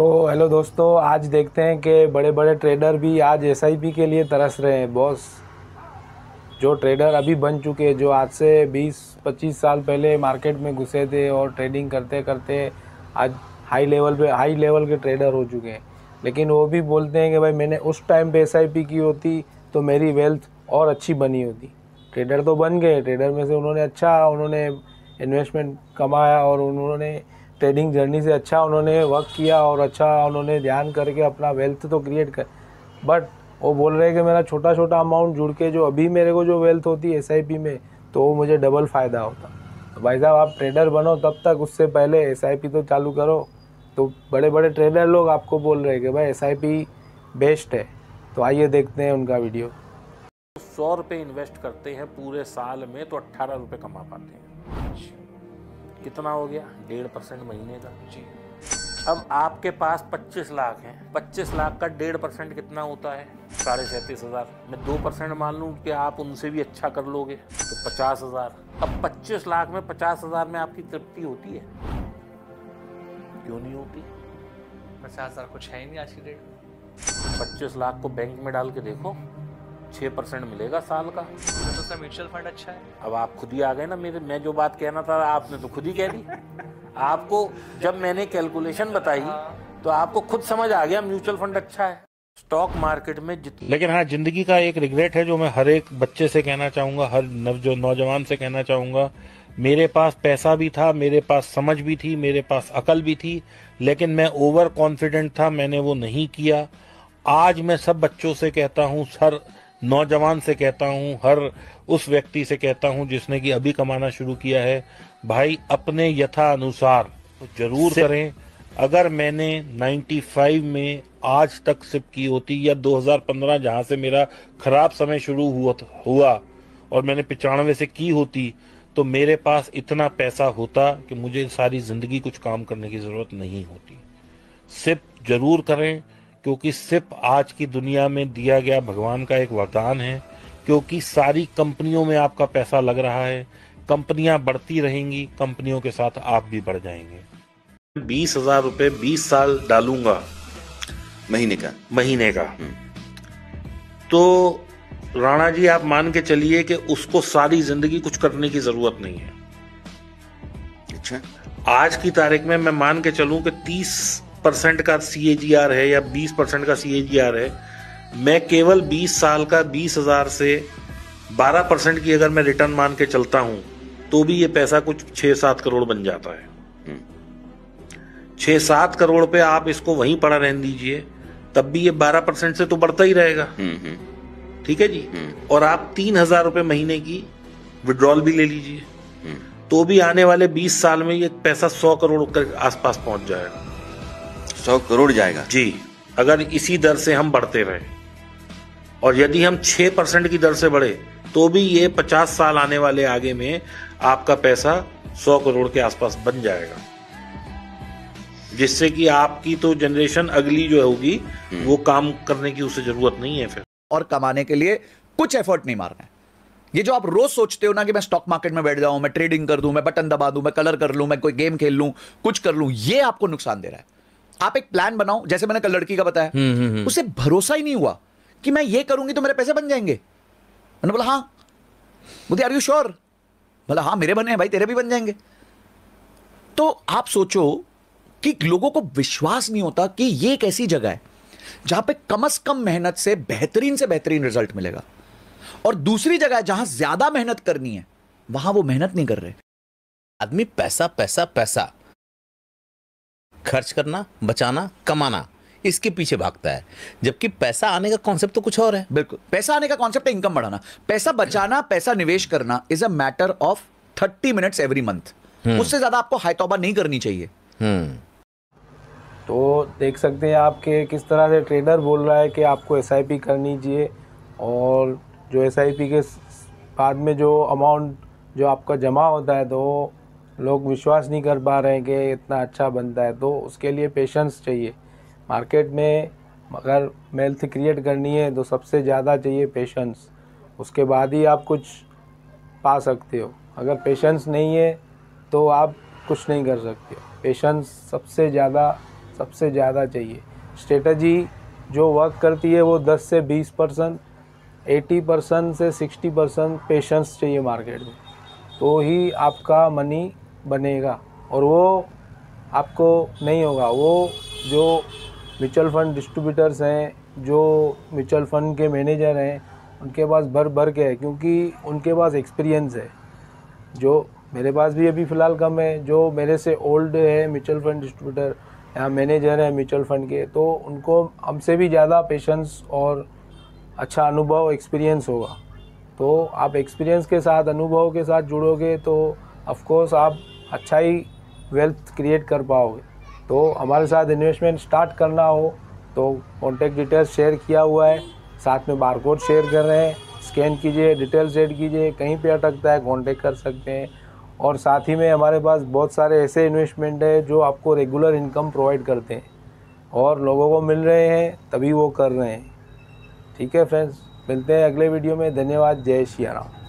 तो हेलो दोस्तों, आज देखते हैं कि बड़े बड़े ट्रेडर भी आज एसआईपी के लिए तरस रहे हैं। बॉस, जो ट्रेडर अभी बन चुके हैं, जो आज से 20-25 साल पहले मार्केट में घुसे थे और ट्रेडिंग करते करते आज हाई लेवल के ट्रेडर हो चुके हैं, लेकिन वो भी बोलते हैं कि भाई मैंने उस टाइम पे एसआईपी की होती तो मेरी वेल्थ और अच्छी बनी होती। ट्रेडर तो बन गए, ट्रेडर में से उन्होंने इन्वेस्टमेंट कमाया और उन्होंने ट्रेडिंग जर्नी से अच्छा उन्होंने वर्क किया और अच्छा उन्होंने ध्यान करके अपना वेल्थ तो क्रिएट कर। बट वो बोल रहे हैं कि मेरा छोटा छोटा अमाउंट जुड़ के जो अभी मेरे को जो वेल्थ होती है एसआईपी में, तो वो मुझे डबल फ़ायदा होता। तो भाई साहब, आप ट्रेडर बनो तब तक उससे पहले एसआईपी तो चालू करो। तो बड़े बड़े ट्रेडर लोग आपको बोल रहे हैं कि भाई एसआईपी बेस्ट है। तो आइए देखते हैं उनका वीडियो। 100 रुपये इन्वेस्ट करते हैं पूरे साल में तो 18 रुपये कमा पाते हैं। कितना हो गया? 1.5% महीने का जी। अब आपके पास 25 लाख हैं, 25 लाख का 1.5% कितना होता है? 37,500। मैं 2% मान लूँ कि आप उनसे भी अच्छा कर लोगे तो 50,000। अब 25 लाख में 50,000 में आपकी तृप्ति होती है? क्यों नहीं होती? 50,000 कुछ है ही नहीं आज की डेट में। 25 लाख को बैंक में डाल के देखो, 6% मिलेगा साल का। तो सर म्यूचुअल फंड अच्छा है। अब आप खुद ही आ गए ना मैं जो बात कहना था आपने तो खुद ही कह दी। आपको जब मैंने कैलकुलेशन बताई तो आपको खुद समझ आ गया म्यूचुअल फंड अच्छा है। स्टॉक मार्केट में लेकिन हाँ, जिंदगी का एक रिग्रेट है जो मैं हर एक बच्चे से कहना चाहूंगा, हर नौजवान से कहना चाहूंगा। मेरे पास पैसा भी था, मेरे पास समझ भी थी, मेरे पास अकल भी थी, लेकिन मैं ओवर कॉन्फिडेंट था, मैंने वो नहीं किया। आज मैं सब बच्चों से कहता हूँ, हर नौजवान से कहता हूँ, हर उस व्यक्ति से कहता हूँ जिसने कि अभी कमाना शुरू किया है, भाई अपने यथा अनुसार तो जरूर करें। अगर मैंने 95 में आज तक सिप की होती या 2015 जहाँ से मेरा खराब समय शुरू हुआ और मैंने 95 से की होती तो मेरे पास इतना पैसा होता कि मुझे सारी जिंदगी कुछ काम करने की जरूरत नहीं होती। सिप जरूर करें, क्योंकि सिर्फ आज की दुनिया में दिया गया भगवान का एक वरदान है। क्योंकि सारी कंपनियों में आपका पैसा लग रहा है, कंपनियां बढ़ती रहेंगी, कंपनियों के साथ आप भी बढ़ जाएंगे। 20,000 रुपए 20 साल डालूंगा महीने का। तो राणा जी, आप मान के चलिए कि उसको सारी जिंदगी कुछ करने की जरूरत नहीं है। अच्छा, आज की तारीख में मैं मान के चलूं कि 30% का CAGR है या 20% का CAGR है। मैं केवल 20 साल का 20,000 से 12% की अगर मैं रिटर्न मान के चलता हूं तो भी ये पैसा कुछ 6-7 करोड़ बन जाता है। 6-7 करोड़ पे आप इसको वहीं पड़ा रहने दीजिए, तब भी ये 12% से तो बढ़ता ही रहेगा। ठीक है जी। और आप 3,000 रुपए महीने की विड्रॉल भी ले लीजिए तो भी आने वाले 20 साल में ये पैसा 100 करोड़ के आसपास पहुंच जाएगा। 100 करोड़ जाएगा जी, अगर इसी दर से हम बढ़ते रहे। और यदि हम 6% की दर से बढ़े तो भी ये 50 साल आने वाले आगे में आपका पैसा 100 करोड़ के आसपास बन जाएगा, जिससे कि आपकी तो जनरेशन अगली जो होगी वो काम करने की उसे जरूरत नहीं है फिर। और कमाने के लिए कुछ एफर्ट नहीं मारना है। ये जो आप रोज सोचते हो ना कि मैं स्टॉक मार्केट में बैठ जाऊं, मैं ट्रेडिंग कर दूं, मैं बटन दबा दूं, मैं कलर कर लूं, मैं कोई गेम खेल लूं, कुछ कर लूं, ये आपको नुकसान दे रहा है। आप एक प्लान बनाओ, जैसे मैंने कल लड़की का बताया, उसे भरोसा ही नहीं हुआ कि मैं ये करूंगी तो मेरे पैसे बन जाएंगे। मैंने बोला हाँ, बोलते आर यू श्योर? बोला हाँ, मेरे बने हैं भाई, तेरे भी बन जाएंगे। तो आप सोचो कि लोगों को विश्वास नहीं होता कि ये एक ऐसी जगह है जहां पे कम से कम मेहनत से बेहतरीन रिजल्ट मिलेगा, और दूसरी जगह है जहां ज्यादा मेहनत करनी है, वहां वो मेहनत नहीं कर रहे। आदमी पैसा पैसा पैसा खर्च करना, बचाना, कमाना, इसके पीछे भागता है, जबकि पैसा आने का कॉन्सेप्ट तो कुछ और है। बिल्कुल, पैसा आने का कॉन्सेप्ट है इनकम बढ़ाना। पैसा बचाना, पैसा निवेश करना is a matter of 30 minutes every month. उससे ज्यादा आपको हाय तौबा नहीं करनी चाहिए। तो देख सकते हैं आप कि किस तरह से ट्रेडर बोल रहा है कि आपको एसआईपी करनी चाहिए, और जो एसआईपी के बाद में जो अमाउंट जो आपका जमा होता है तो लोग विश्वास नहीं कर पा रहे हैं कि इतना अच्छा बनता है। तो उसके लिए पेशेंस चाहिए। मार्केट में अगर वेल्थ क्रिएट करनी है तो सबसे ज़्यादा चाहिए पेशेंस, उसके बाद ही आप कुछ पा सकते हो। अगर पेशेंस नहीं है तो आप कुछ नहीं कर सकते हो। पेशेंस सबसे ज़्यादा सबसे ज़्यादा चाहिए। स्ट्रेटजी जो वर्क करती है वो 10 से 20%, 80% से 60% पेशेंस चाहिए मार्केट में, तो ही आपका मनी बनेगा। और वो आपको नहीं होगा। वो जो म्यूचुअल फंड डिस्ट्रीब्यूटर्स हैं, जो म्यूचुअल फंड के मैनेजर हैं, उनके पास भर भर के है, क्योंकि उनके पास एक्सपीरियंस है, जो मेरे पास भी अभी फ़िलहाल कम है। जो मेरे से ओल्ड है म्यूचुअल फंड डिस्ट्रीब्यूटर या मैनेजर है म्यूचुअल फंड के, तो उनको हमसे भी ज़्यादा पेशेंस और अच्छा अनुभव, एक्सपीरियंस होगा। तो आप एक्सपीरियंस के साथ, अनुभव के साथ जुड़ोगे तो ऑफ कोर्स आप अच्छा ही वेल्थ क्रिएट कर पाओगे। तो हमारे साथ इन्वेस्टमेंट स्टार्ट करना हो तो कॉन्टैक्ट डिटेल्स शेयर किया हुआ है, साथ में बारकोड शेयर कर रहे हैं, स्कैन कीजिए, डिटेल्स ऐड कीजिए, कहीं पे अटकता है कॉन्टैक्ट कर सकते हैं। और साथ ही में हमारे पास बहुत सारे ऐसे इन्वेस्टमेंट है जो आपको रेगुलर इनकम प्रोवाइड करते हैं और लोगों को मिल रहे हैं तभी वो कर रहे हैं। ठीक है फ्रेंड्स, मिलते हैं अगले वीडियो में। धन्यवाद। जय श्री राम।